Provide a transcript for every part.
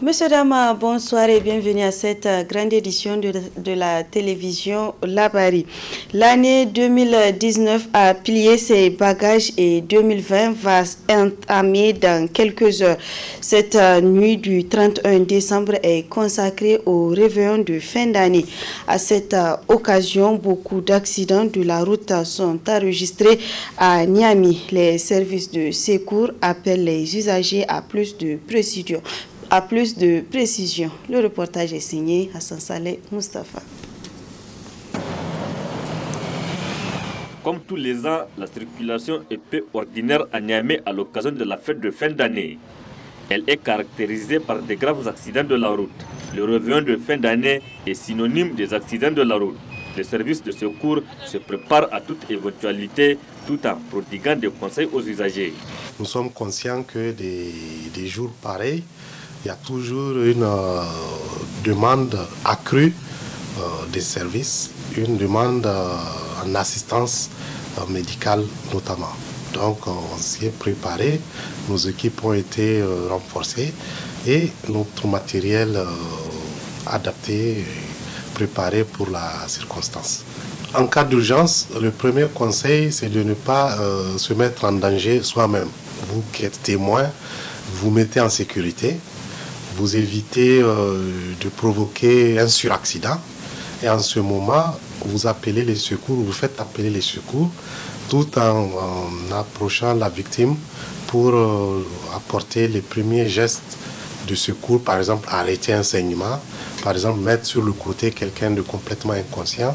Monsieur Dama, bonsoir et bienvenue à cette grande édition de la télévision Labari. L'année 2019 a plié ses bagages et 2020 va entamer dans quelques heures. Cette nuit du 31 décembre est consacrée au réveillon de fin d'année. À cette occasion, beaucoup d'accidents de la route sont enregistrés à Niamey. Les services de secours appellent les usagers à plus de précision. Le reportage est signé Hassan Saleh Mustafa. Comme tous les ans, la circulation est peu ordinaire à Niamey à l'occasion de la fête de fin d'année. Elle est caractérisée par de graves accidents de la route. Le réveillon de fin d'année est synonyme des accidents de la route. Les services de secours se préparent à toute éventualité tout en prodiguant des conseils aux usagers. Nous sommes conscients que des jours pareils, il y a toujours une demande accrue des services, une demande en assistance médicale notamment. Donc on s'y est préparé, nos équipes ont été renforcées et notre matériel adapté, préparé pour la circonstance. En cas d'urgence, le premier conseil, c'est de ne pas se mettre en danger soi-même. Vous qui êtes témoin, vous mettez en sécurité. Vous évitez de provoquer un suraccident et en ce moment, vous appelez les secours, vous faites appeler les secours tout en approchant la victime pour apporter les premiers gestes de secours, par exemple arrêter un saignement, par exemple mettre sur le côté quelqu'un de complètement inconscient,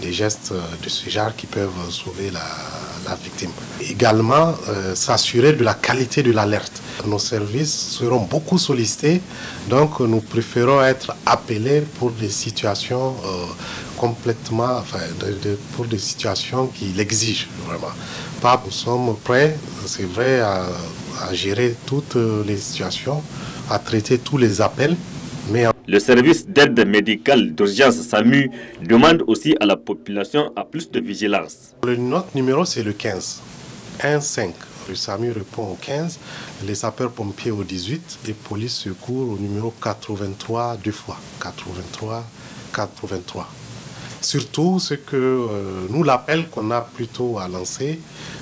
des gestes de ce genre qui peuvent sauver la victime. Également, s'assurer de la qualité de l'alerte. Nos services seront beaucoup sollicités, donc nous préférons être appelés pour des situations complètement, pour des situations qui l'exigent vraiment. Nous sommes prêts, c'est vrai, à gérer toutes les situations, à traiter tous les appels. Le service d'aide médicale d'urgence SAMU demande aussi à la population à plus de vigilance. Notre numéro c'est le 15, 1-5. Le SAMU répond au 15, les sapeurs-pompiers au 18 et police secours au numéro 83 deux fois. 83. Surtout, ce que nous, l'appel qu'on a plutôt à lancer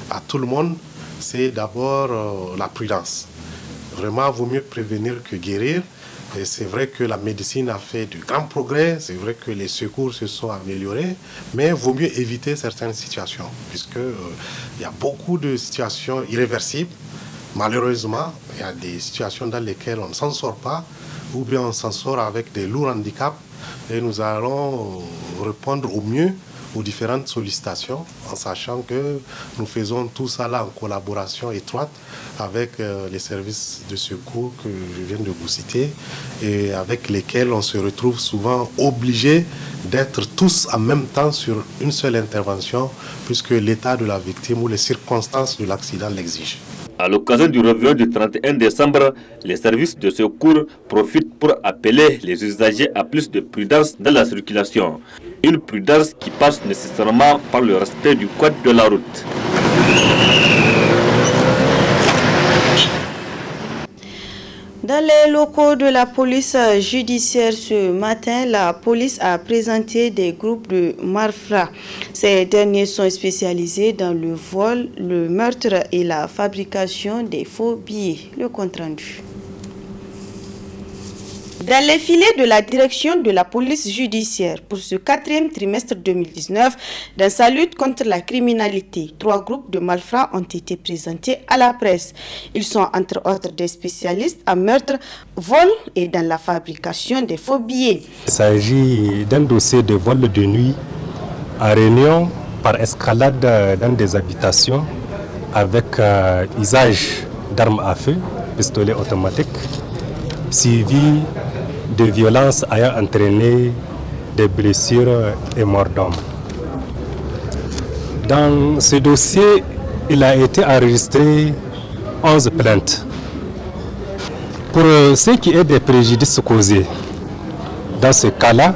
à tout le monde, c'est d'abord la prudence. Vraiment, il vaut mieux prévenir que guérir. Et c'est vrai que la médecine a fait de grands progrès, c'est vrai que les secours se sont améliorés, mais il vaut mieux éviter certaines situations, puisqu'il y a beaucoup de situations irréversibles. Malheureusement, il y a des situations dans lesquelles on ne s'en sort pas, ou bien on s'en sort avec des lourds handicaps, et nous allons répondre au mieux aux différentes sollicitations, en sachant que nous faisons tout ça là en collaboration étroite avec les services de secours que je viens de vous citer et avec lesquels on se retrouve souvent obligés d'être tous en même temps sur une seule intervention puisque l'état de la victime ou les circonstances de l'accident l'exigent. À l'occasion du réveillon du 31 décembre, les services de secours profitent pour appeler les usagers à plus de prudence dans la circulation. Une prudence qui passe nécessairement par le respect du code de la route. Dans les locaux de la police judiciaire ce matin, la police a présenté des groupes de malfrats. Ces derniers sont spécialisés dans le vol, le meurtre et la fabrication des faux billets. Le compte rendu. Dans les filets de la direction de la police judiciaire pour ce 4e trimestre 2019, dans sa lutte contre la criminalité, 3 groupes de malfrats ont été présentés à la presse. Ils sont entre autres des spécialistes en meurtre, vol et dans la fabrication des faux billets. Il s'agit d'un dossier de vol de nuit à réunion par escalade dans des habitations avec usage d'armes à feu, pistolets automatiques, suivi de violences ayant entraîné des blessures et morts d'hommes. Dans ce dossier, il a été enregistré 11 plaintes. Pour ce qui est des préjudices causés, dans ce cas-là,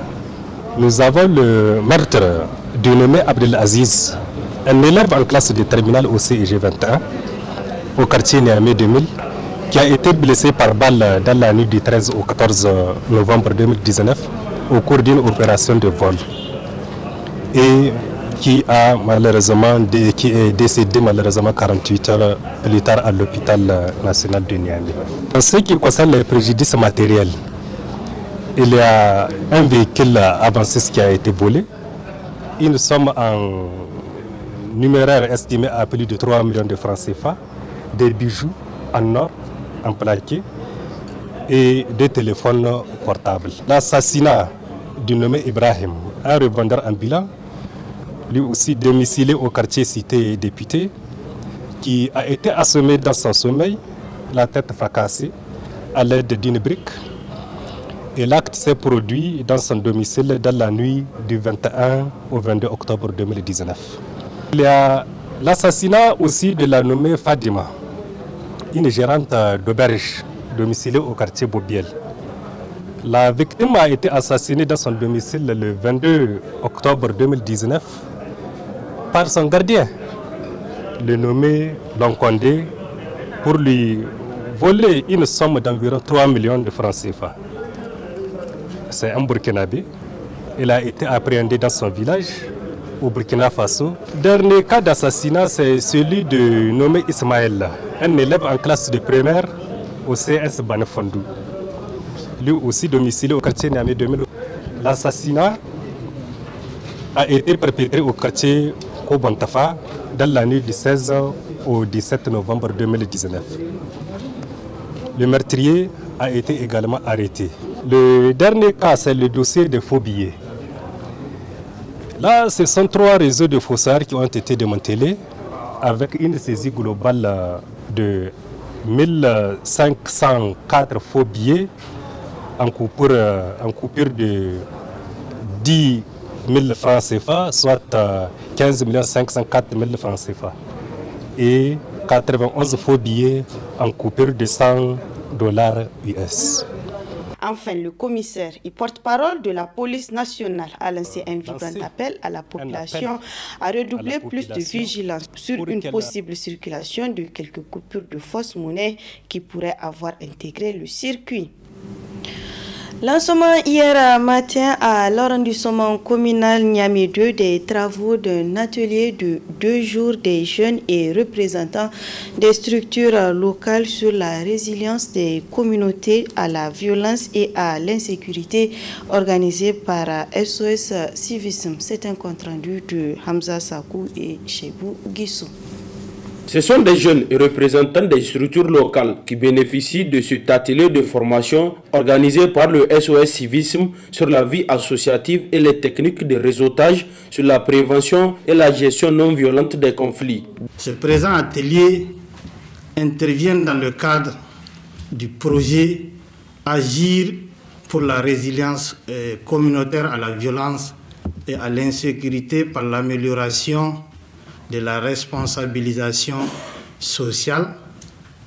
nous avons le meurtre du nommé Abdelaziz, un élève en classe de terminale au CIG 21, au quartier Niamey 2000, qui a été blessé par balle dans la nuit du 13 au 14 novembre 2019 au cours d'une opération de vol et qui est décédé malheureusement 48 heures plus tard à l'hôpital national de Niamey. En ce qui concerne les préjudices matériels, il y a un véhicule avancé qui a été volé, une somme en numéraire estimée à plus de 3 millions de francs CFA, des bijoux en or, en plaqué et des téléphones portables. L'assassinat du nommé Ibrahim, un revendeur ambulant, lui aussi domicilié au quartier Cité Député, qui a été assommé dans son sommeil, la tête fracassée, à l'aide d'une brique. Et l'acte s'est produit dans son domicile dans la nuit du 21 au 22 octobre 2019. Il y a l'assassinat aussi de la nommée Fadima, une gérante d'auberge domiciliée au quartier Bobiel. La victime a été assassinée dans son domicile le 22 octobre 2019 par son gardien, le nommé Lonkondé, pour lui voler une somme d'environ 3 millions de francs CFA. C'est un Burkinabé. Il a été appréhendé dans son village, au Burkina Faso. Le dernier cas d'assassinat, c'est celui de nommé Ismaël, un élève en classe de primaire au CS Banefondou. Lui aussi domicilié au quartier Niamey 2000. L'assassinat a été perpétré au quartier Kobantafa dans la nuit du 16 au 17 novembre 2019. Le meurtrier a été également arrêté. Le dernier cas, c'est le dossier des faux billets. Là, ce sont 3 réseaux de faussaires qui ont été démantelés avec une saisie globale de 1504 faux billets en coupure de 10 000 francs CFA, soit 15 504 000 francs CFA. Et 91 faux billets en coupure de $100 US. Enfin, le commissaire et porte-parole de la police nationale a lancé un vibrant appel à la population à redoubler plus de vigilance sur une possible circulation de quelques coupures de fausse monnaie qui pourraient avoir intégré le circuit. Lancement hier matin à l'arrondissement communal Niamey 2 des travaux d'un atelier de 2 jours des jeunes et représentants des structures locales sur la résilience des communautés à la violence et à l'insécurité organisé par SOS Civisme. C'est un compte rendu de Hamza Sakou et Chebou Guissou. Ce sont des jeunes et représentants des structures locales qui bénéficient de cet atelier de formation organisé par le SOS Civisme sur la vie associative et les techniques de réseautage sur la prévention et la gestion non violente des conflits. Ce présent atelier intervient dans le cadre du projet Agir pour la résilience communautaire à la violence et à l'insécurité par l'amélioration de la responsabilisation sociale,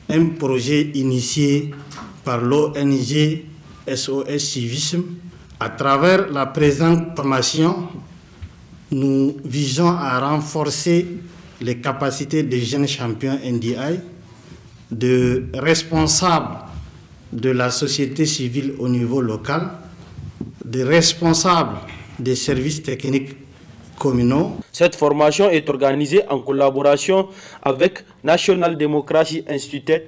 un projet initié par l'ONG SOS Civisme. À travers la présente formation, nous visons à renforcer les capacités des jeunes champions NDI, de responsables de la société civile au niveau local, de responsables des services techniques communaux. Cette formation est organisée en collaboration avec National Democracy Institute.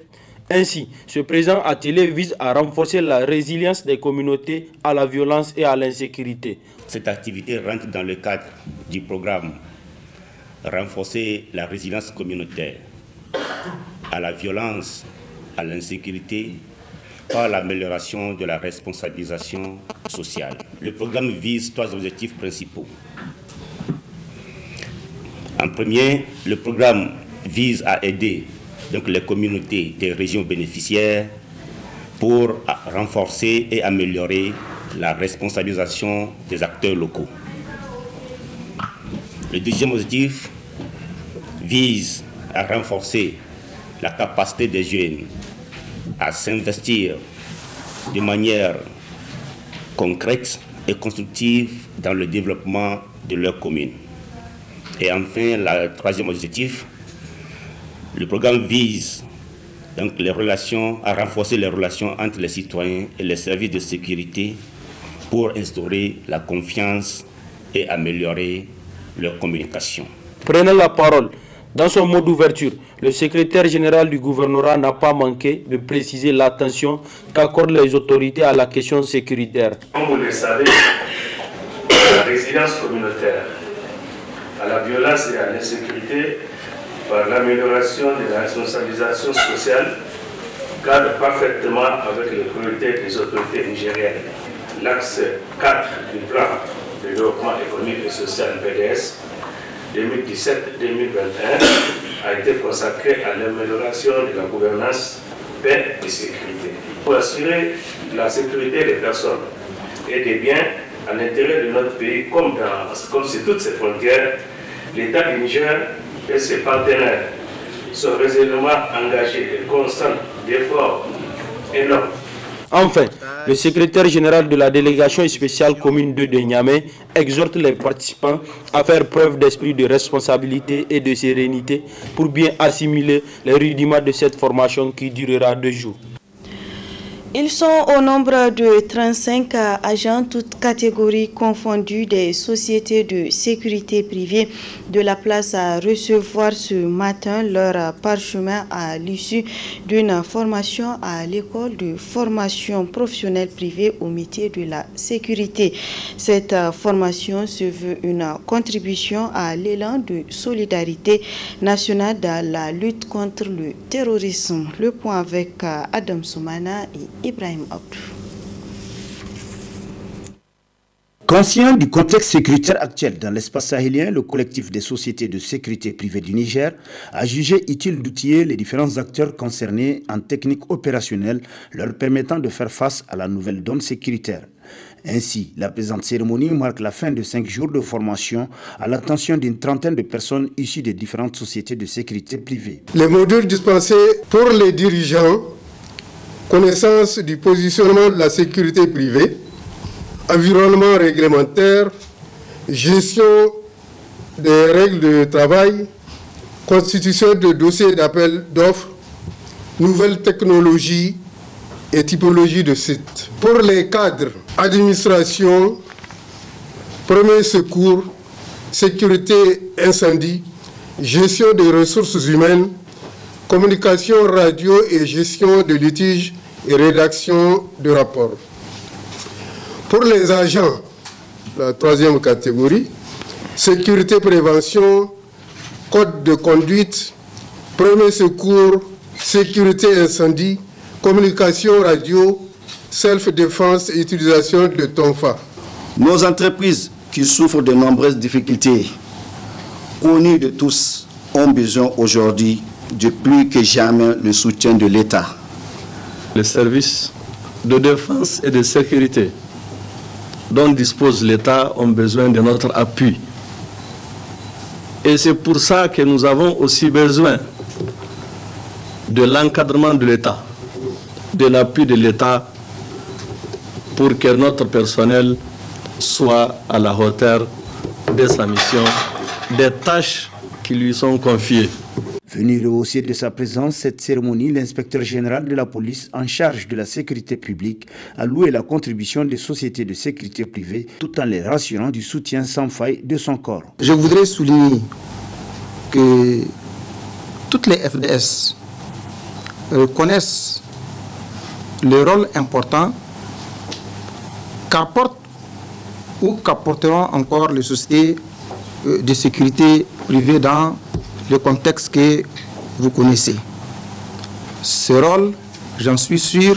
Ainsi, ce présent atelier vise à renforcer la résilience des communautés à la violence et à l'insécurité. Cette activité rentre dans le cadre du programme Renforcer la résilience communautaire à la violence, à l'insécurité par l'amélioration de la responsabilisation sociale. Le programme vise 3 objectifs principaux. En premier, le programme vise à aider donc, les communautés des régions bénéficiaires pour renforcer et améliorer la responsabilisation des acteurs locaux. Le deuxième objectif vise à renforcer la capacité des jeunes à s'investir de manière concrète et constructive dans le développement de leur commune. Et enfin, le troisième objectif, le programme vise Donc à renforcer les relations entre les citoyens et les services de sécurité pour instaurer la confiance et améliorer leur communication. Prenant la parole, dans son mot d'ouverture, le secrétaire général du gouvernorat n'a pas manqué de préciser l'attention qu'accordent les autorités à la question sécuritaire. Comme vous le savez, la résilience communautaire à la violence et à l'insécurité par l'amélioration de la responsabilisation sociale cadre parfaitement avec les priorités des autorités nigériennes. L'axe 4 du plan de développement économique et social PDS 2017-2021 a été consacré à l'amélioration de la gouvernance, paix et sécurité. Pour assurer la sécurité des personnes et des biens à l'intérieur de notre pays, comme sur toutes ses frontières, l'État du Niger et ses partenaires sont résolument engagés et constants d'efforts énormes. Enfin, le secrétaire général de la délégation spéciale commune 2 de Niamey exhorte les participants à faire preuve d'esprit de responsabilité et de sérénité pour bien assimiler les rudiments de cette formation qui durera 2 jours. Ils sont au nombre de 35 agents, toutes catégories confondues des sociétés de sécurité privée de la place à recevoir ce matin leur parchemin à l'issue d'une formation à l'école de formation professionnelle privée au métier de la sécurité. Cette formation se veut une contribution à l'élan de solidarité nationale dans la lutte contre le terrorisme. Le point avec Adam Soumana et Ibrahim Abdou. Conscient du contexte sécuritaire actuel dans l'espace sahélien, le collectif des sociétés de sécurité privée du Niger a jugé utile d'outiller les différents acteurs concernés en technique opérationnelle, leur permettant de faire face à la nouvelle donne sécuritaire. Ainsi, la présente cérémonie marque la fin de 5 jours de formation à l'attention d'une trentaine de personnes issues des différentes sociétés de sécurité privée. Les modules dispensés pour les dirigeants, connaissance du positionnement de la sécurité privée, environnement réglementaire, gestion des règles de travail, constitution de dossiers d'appel d'offres, nouvelles technologies et typologie de sites. Pour les cadres, administration, premier secours, sécurité incendie, gestion des ressources humaines, communication radio et gestion de litiges et rédaction de rapports. Pour les agents, la troisième catégorie, sécurité prévention, code de conduite, premier secours, sécurité incendie, communication radio, self-défense et utilisation de tonfa. Nos entreprises qui souffrent de nombreuses difficultés, connues de tous, ont besoin aujourd'hui de plus que jamais le soutien de l'État. Les services de défense et de sécurité dont dispose l'État ont besoin de notre appui. Et c'est pour ça que nous avons aussi besoin de l'encadrement de l'État, de l'appui de l'État pour que notre personnel soit à la hauteur de sa mission, des tâches qui lui sont confiées. Venu rehausser de sa présence cette cérémonie, l'inspecteur général de la police en charge de la sécurité publique a loué la contribution des sociétés de sécurité privée tout en les rassurant du soutien sans faille de son corps. Je voudrais souligner que toutes les FDS reconnaissent le rôle important qu'apportent ou qu'apporteront encore les sociétés de sécurité privée dans le contexte que vous connaissez. Ce rôle, j'en suis sûr,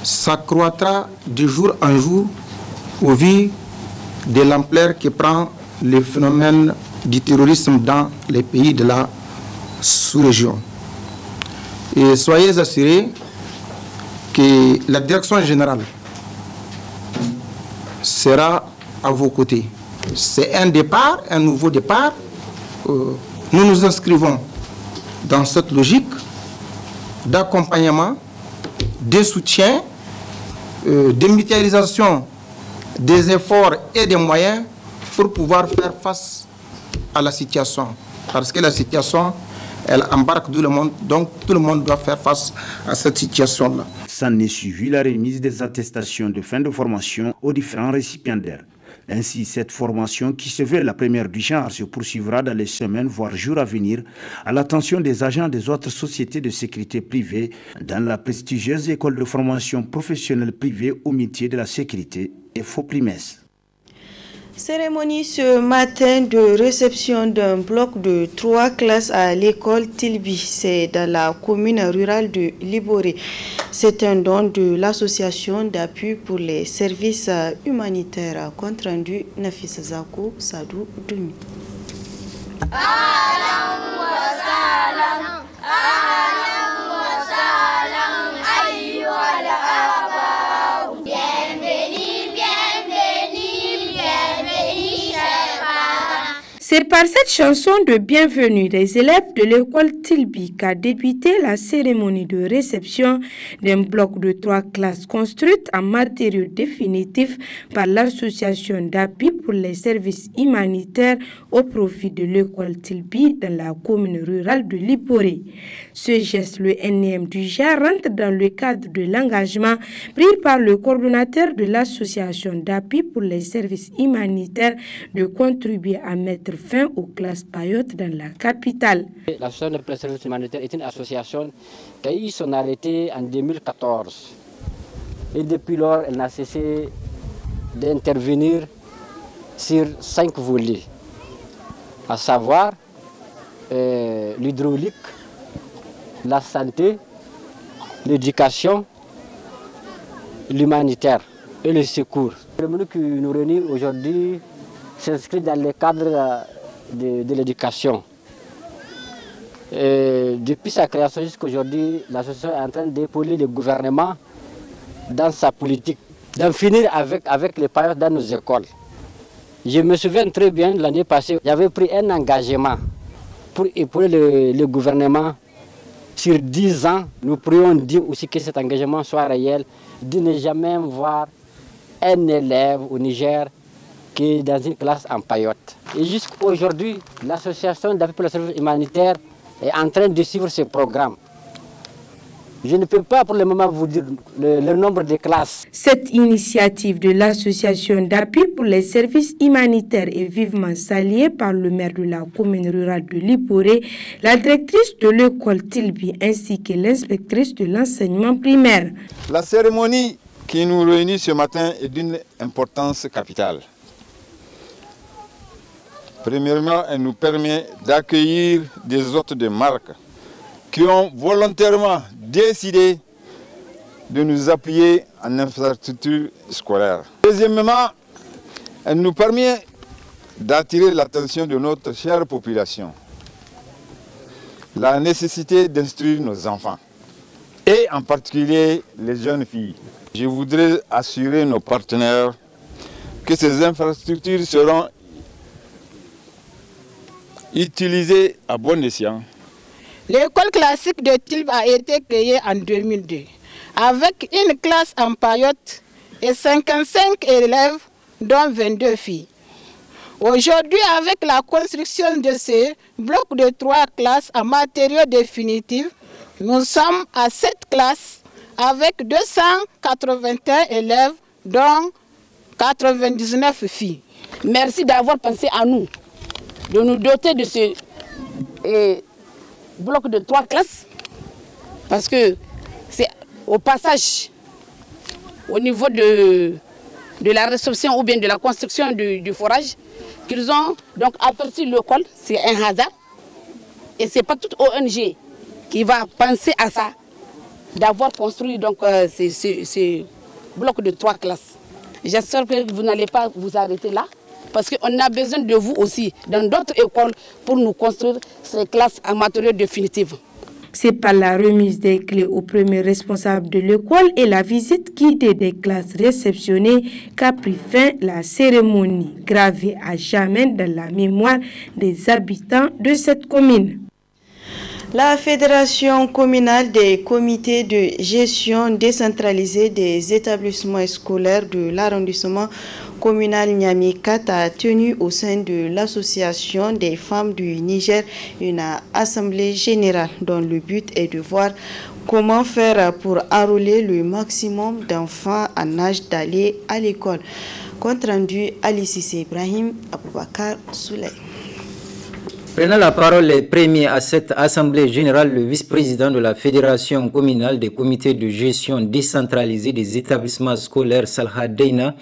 s'accroîtra de jour en jour au vu de l'ampleur que prend le phénomène du terrorisme dans les pays de la sous-région. Et soyez assurés que la direction générale sera à vos côtés. C'est un départ, un nouveau départ. Nous nous inscrivons dans cette logique d'accompagnement, de soutien, de mutualisation des efforts et des moyens pour pouvoir faire face à la situation. Parce que la situation elle embarque tout le monde, donc tout le monde doit faire face à cette situation-là. S'en est suivi la remise des attestations de fin de formation aux différents récipiendaires. Ainsi, cette formation, qui se veut la première du genre, se poursuivra dans les semaines, voire jours à venir, à l'attention des agents des autres sociétés de sécurité privée dans la prestigieuse école de formation professionnelle privée au métier de la sécurité et FOPRIMES. Cérémonie ce matin de réception d'un bloc de 3 classes à l'école Tilbi, c'est dans la commune rurale de Liboré. C'est un don de l'association d'appui pour les services humanitaires. Compte rendu Nafisa Zakou Sadou Dumi. C'est par cette chanson de bienvenue des élèves de l'école Tilbi qu'a débuté la cérémonie de réception d'un bloc de 3 classes construites en matériaux définitifs par l'association d'appui pour les services humanitaires au profit de l'école Tilbi dans la commune rurale de Liboré. Ce geste, le NM du JAR, rentre dans le cadre de l'engagement pris par le coordonnateur de l'association d'appui pour les services humanitaires de contribuer à mettre fin aux classes payotes dans la capitale. L'association de services humanitaires est une association qui a eu son arrêté en 2014. Et depuis lors, elle n'a cessé d'intervenir sur 5 volets, à savoir l'hydraulique, la santé, l'éducation, l'humanitaire et le secours. Le menu qui nous réunit aujourd'hui s'inscrit dans le cadre de l'éducation. Depuis sa création jusqu'à aujourd'hui, l'association est en train d'épauler le gouvernement dans sa politique, d'en finir avec les payotes dans nos écoles. Je me souviens très bien, l'année passée, j'avais pris un engagement pour épauler le gouvernement. Sur 10 ans, nous pourrions dire aussi que cet engagement soit réel, de ne jamais voir un élève au Niger qui est dans une classe en paillotte. Et jusqu'à aujourd'hui, l'association d'appui pour le service humanitaire est en train de suivre ce programme. Je ne peux pas pour le moment vous dire le nombre de classes. Cette initiative de l'association d'appui pour les services humanitaires est vivement saluée par le maire de la commune rurale de Liboré, la directrice de l'école Tilbi ainsi que l'inspectrice de l'enseignement primaire. La cérémonie qui nous réunit ce matin est d'une importance capitale. Premièrement, elle nous permet d'accueillir des hôtes de marque qui ont volontairement décidé de nous appuyer en infrastructure scolaire. Deuxièmement, elle nous permet d'attirer l'attention de notre chère population. La nécessité d'instruire nos enfants, et en particulier les jeunes filles. Je voudrais assurer nos partenaires que ces infrastructures seront utilisées à bon escient. L'école classique de Tilbi a été créée en 2002 avec une classe en paillotte et 55 élèves, dont 22 filles. Aujourd'hui, avec la construction de ces blocs de 3 classes en matériaux définitifs, nous sommes à 7 classes avec 281 élèves, dont 99 filles. Merci d'avoir pensé à nous, de nous doter de ce bloc de 3 classes, parce que c'est au passage, au niveau de la réception ou bien de la construction du forage, qu'ils ont donc aperçu l'école. C'est un hasard. Et ce n'est pas toute ONG qui va penser à ça, d'avoir construit donc ces blocs de 3 classes. J'espère que vous n'allez pas vous arrêter là, parce qu'on a besoin de vous aussi dans d'autres écoles pour nous construire ces classes en matériaux définitifs. C'est par la remise des clés aux premiers responsables de l'école et la visite guidée des classes réceptionnées qu'a pris fin la cérémonie, gravée à jamais dans la mémoire des habitants de cette commune. La Fédération communale des comités de gestion décentralisée des établissements scolaires de l'arrondissement communal Niamey 4 a tenu au sein de l'Association des femmes du Niger une assemblée générale dont le but est de voir comment faire pour enrôler le maximum d'enfants en âge d'aller à l'école. Compte rendu Ali Sissé Ibrahim Aboubakar Souley. Prenant la parole les premiers à cette assemblée générale, le vice-président de la Fédération communale des comités de gestion décentralisée des établissements scolaires Salha Deina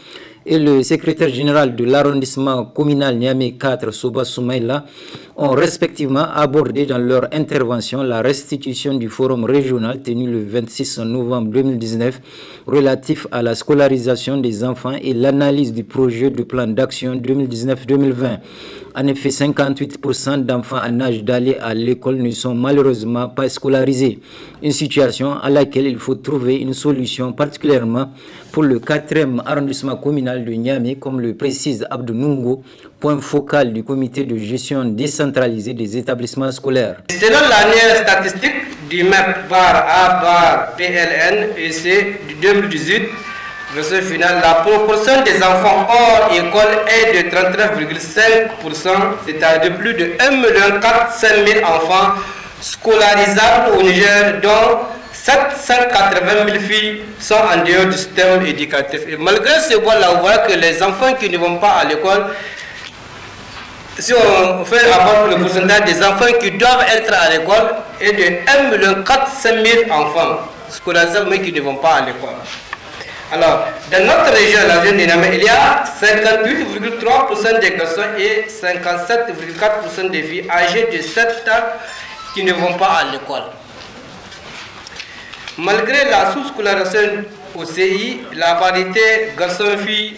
et le secrétaire général de l'arrondissement communal Niamey 4 Soba Soumaïla ont respectivement abordé dans leur intervention la restitution du forum régional tenu le 26 novembre 2019 relatif à la scolarisation des enfants et l'analyse du projet de plan d'action 2019-2020. En effet, 58% d'enfants en âge d'aller à l'école ne sont malheureusement pas scolarisés. Une situation à laquelle il faut trouver une solution, particulièrement pour le 4e arrondissement communal de Niamey, comme le précise Abdou Nungo, point focal du comité de gestion décentralisé des établissements scolaires. Selon l'année statistique du MEP/A/PLN EC du 2018, version finale, la proportion des enfants hors école est de 39,5%, c'est-à-dire de plus de 1,4 million enfants scolarisables au Niger, dont 780 000 filles sont en dehors du système éducatif. Et malgré ce voie-là, on voit que les enfants qui ne vont pas à l'école, si on fait rapport le pourcentage des enfants qui doivent être à l'école, est de 1,4 million enfants scolarisables mais qui ne vont pas à l'école. Alors, dans notre région, la région de Niamey, il y a 58,3% des garçons et 57,4% des filles âgées de 7 ans qui ne vont pas à l'école. Malgré la sous-scolarisation au CI, la parité garçons-filles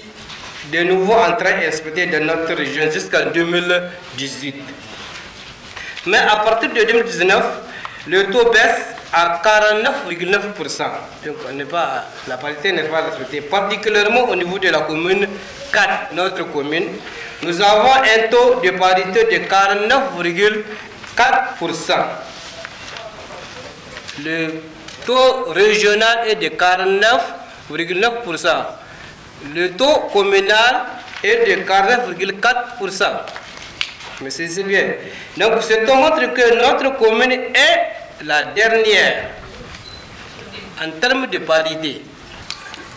de nouveau en train d'exploiter dans notre région jusqu'en 2018. Mais à partir de 2019, le taux baisse à 49,9%. Donc la parité n'est pas respectée, particulièrement au niveau de la commune 4, notre commune. Nous avons un taux de parité de 49,4%. Le taux régional est de 49,9%. Le taux communal est de 49,4%. Mais c'est bien. Donc, ça montre que notre commune est la dernière en termes de parité.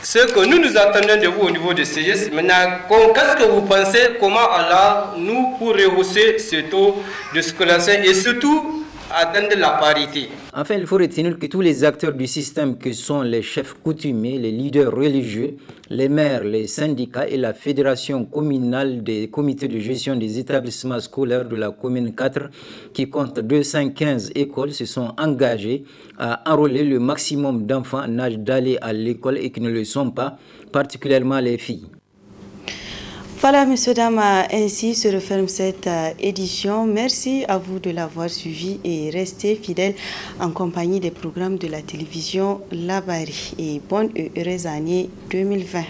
Ce que nous attendons de vous au niveau de CGS, maintenant, qu'est-ce que vous pensez, comment allons-nous pour rehausser ce taux de scolarisation et surtout atteindre la parité? Enfin, il faut retenir que tous les acteurs du système, que sont les chefs coutumiers, les leaders religieux, les maires, les syndicats et la fédération communale des comités de gestion des établissements scolaires de la commune 4, qui compte 215 écoles, se sont engagés à enrôler le maximum d'enfants en âge d'aller à l'école et qui ne le sont pas, particulièrement les filles. Voilà, messieurs, dames, ainsi se referme cette édition. Merci à vous de l'avoir suivi et restez fidèles en compagnie des programmes de la télévision Labari. Et bonne et heureuse année 2020.